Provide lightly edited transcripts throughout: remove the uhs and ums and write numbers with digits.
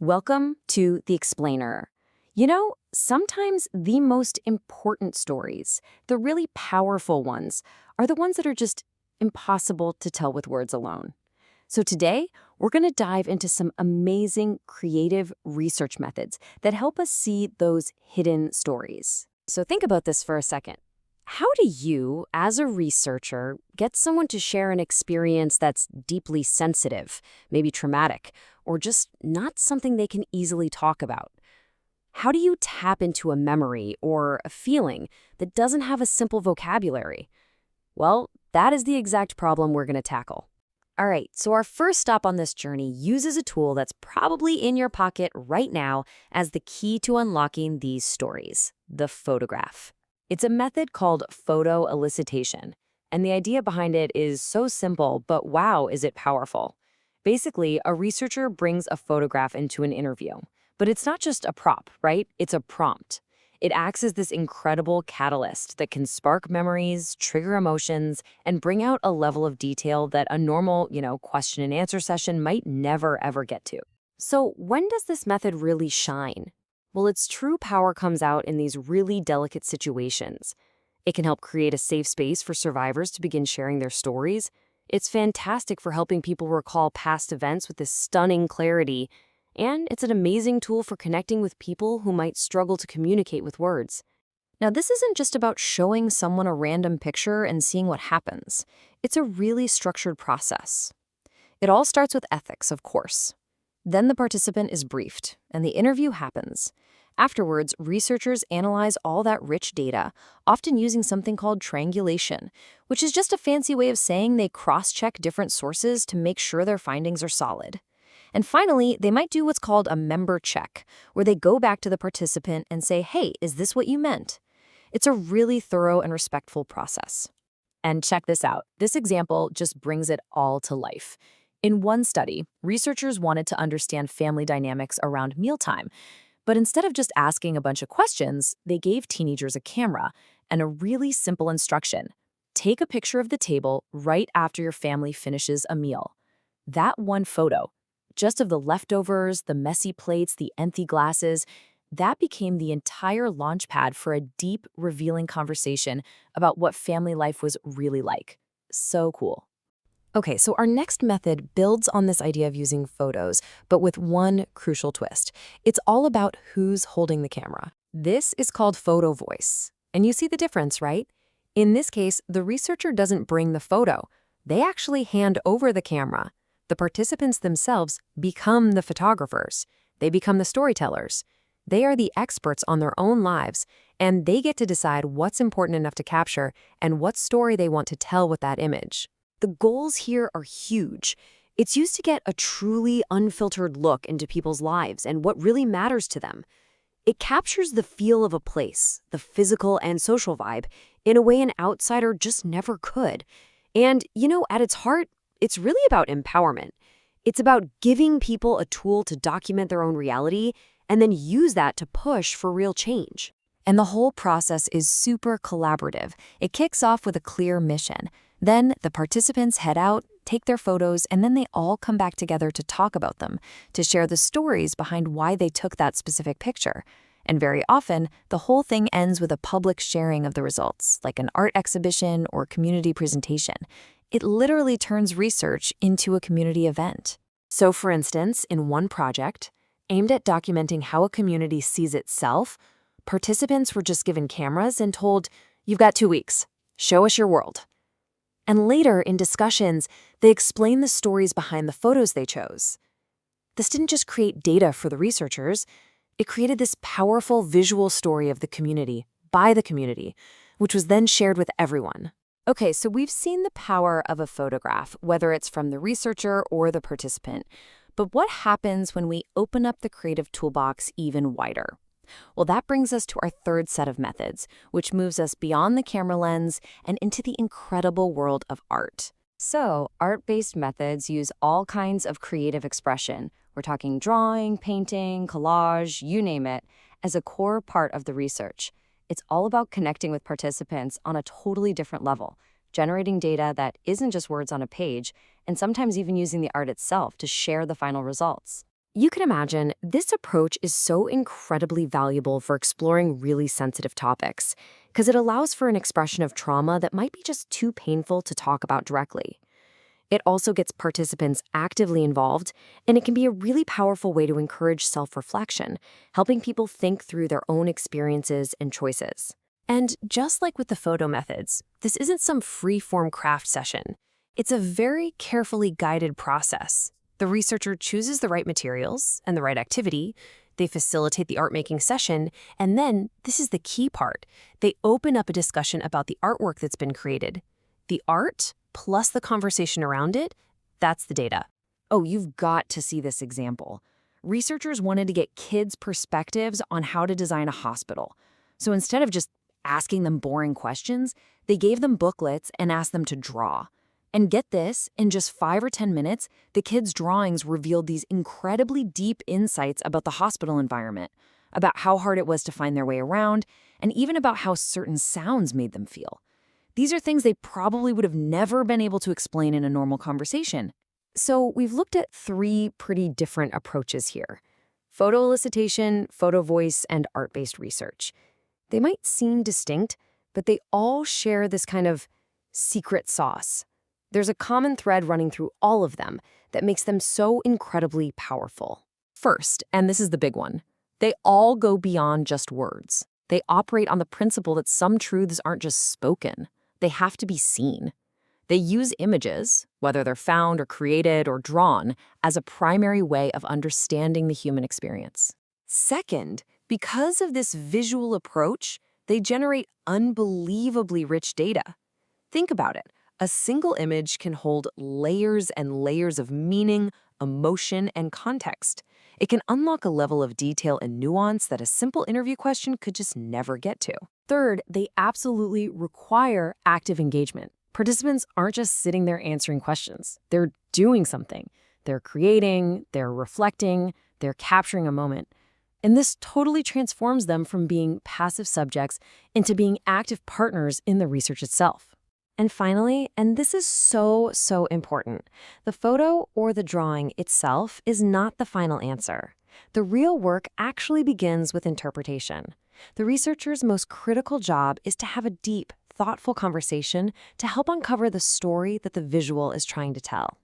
Welcome to The Explainer. Sometimes the most important stories, the really powerful ones, are the ones that are just impossible to tell with words alone. So today, we're going to dive into some amazing creative research methods that help us see those hidden stories. So think about this for a second. How do you, as a researcher, get someone to share an experience that's deeply sensitive, maybe traumatic, or just not something they can easily talk about? How do you tap into a memory or a feeling that doesn't have a simple vocabulary? Well, that is the exact problem we're going to tackle. All right, so our first stop on this journey uses a tool that's probably in your pocket right now as the key to unlocking these stories: the photograph. It's a method called photo elicitation, and the idea behind it is so simple, but wow, is it powerful. Basically, a researcher brings a photograph into an interview, but it's not just a prop, right? It's a prompt. It acts as this incredible catalyst that can spark memories, trigger emotions, and bring out a level of detail that a normal, question and answer session might never ever get to. So when does this method really shine? Well, its true power comes out in these really delicate situations. It can help create a safe space for survivors to begin sharing their stories. It's fantastic for helping people recall past events with this stunning clarity. And it's an amazing tool for connecting with people who might struggle to communicate with words. Now, this isn't just about showing someone a random picture and seeing what happens. It's a really structured process. It all starts with ethics, of course. Then the participant is briefed, and the interview happens. Afterwards, researchers analyze all that rich data, often using something called triangulation, which is just a fancy way of saying they cross-check different sources to make sure their findings are solid. And finally, they might do what's called a member check, where they go back to the participant and say, hey, is this what you meant? It's a really thorough and respectful process. And check this out. This example just brings it all to life. In one study, researchers wanted to understand family dynamics around mealtime. But instead of just asking a bunch of questions, they gave teenagers a camera and a really simple instruction. Take a picture of the table right after your family finishes a meal. That one photo, just of the leftovers, the messy plates, the empty glasses, that became the entire launchpad for a deep, revealing conversation about what family life was really like. So cool. Okay, so our next method builds on this idea of using photos, but with one crucial twist. It's all about who's holding the camera. This is called Photovoice. And you see the difference, right? In this case, the researcher doesn't bring the photo. They actually hand over the camera. The participants themselves become the photographers. They become the storytellers. They are the experts on their own lives, and they get to decide what's important enough to capture and what story they want to tell with that image. The goals here are huge. It's used to get a truly unfiltered look into people's lives and what really matters to them. It captures the feel of a place, the physical and social vibe, in a way an outsider just never could. And, at its heart, it's really about empowerment. It's about giving people a tool to document their own reality and then use that to push for real change. And the whole process is super collaborative. It kicks off with a clear mission. Then the participants head out, take their photos, and then they all come back together to talk about them, to share the stories behind why they took that specific picture. And very often, the whole thing ends with a public sharing of the results, like an art exhibition or community presentation. It literally turns research into a community event. So for instance, in one project, aimed at documenting how a community sees itself, participants were just given cameras and told, "You've got 2 weeks. Show us your world." And later, in discussions, they explained the stories behind the photos they chose. This didn't just create data for the researchers, it created this powerful visual story of the community, by the community, which was then shared with everyone. Okay, so we've seen the power of a photograph, whether it's from the researcher or the participant. But what happens when we open up the creative toolbox even wider? Well, that brings us to our third set of methods, which moves us beyond the camera lens and into the incredible world of art. So, art-based methods use all kinds of creative expression. We're talking drawing, painting, collage, you name it, as a core part of the research. It's all about connecting with participants on a totally different level, generating data that isn't just words on a page, and sometimes even using the art itself to share the final results. You can imagine this approach is so incredibly valuable for exploring really sensitive topics because it allows for an expression of trauma that might be just too painful to talk about directly. It also gets participants actively involved, and it can be a really powerful way to encourage self-reflection, helping people think through their own experiences and choices. And just like with the photo methods, this isn't some free-form craft session. It's a very carefully guided process. The researcher chooses the right materials and the right activity, they facilitate the art-making session, and then, this is the key part, they open up a discussion about the artwork that's been created. The art, plus the conversation around it, that's the data. Oh, you've got to see this example. Researchers wanted to get kids' perspectives on how to design a hospital. So instead of just asking them boring questions, they gave them booklets and asked them to draw. And get this, in just 5 or 10 minutes, the kids' drawings revealed these incredibly deep insights about the hospital environment, about how hard it was to find their way around, and even about how certain sounds made them feel. These are things they probably would have never been able to explain in a normal conversation. So we've looked at 3 pretty different approaches here: photo elicitation, photo voice, and art-based research. They might seem distinct, but they all share this kind of secret sauce. There's a common thread running through all of them that makes them so incredibly powerful. First, and this is the big one, they all go beyond just words. They operate on the principle that some truths aren't just spoken. They have to be seen. They use images, whether they're found or created or drawn, as a primary way of understanding the human experience. Second, because of this visual approach, they generate unbelievably rich data. Think about it. A single image can hold layers and layers of meaning, emotion, and context. It can unlock a level of detail and nuance that a simple interview question could just never get to. Third, they absolutely require active engagement. Participants aren't just sitting there answering questions. They're doing something. They're creating, they're reflecting, they're capturing a moment. And this totally transforms them from being passive subjects into being active partners in the research itself. And finally, and this is so important, the photo or the drawing itself is not the final answer. The real work actually begins with interpretation. The researcher's most critical job is to have a deep, thoughtful conversation to help uncover the story that the visual is trying to tell.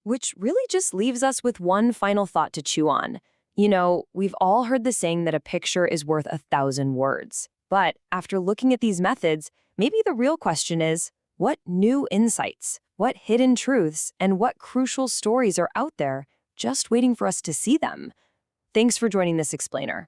Which really just leaves us with one final thought to chew on. You know, we've all heard the saying that a picture is worth 1,000 words. But after looking at these methods, maybe the real question is, what new insights, what hidden truths, and what crucial stories are out there just waiting for us to see them? Thanks for joining this explainer.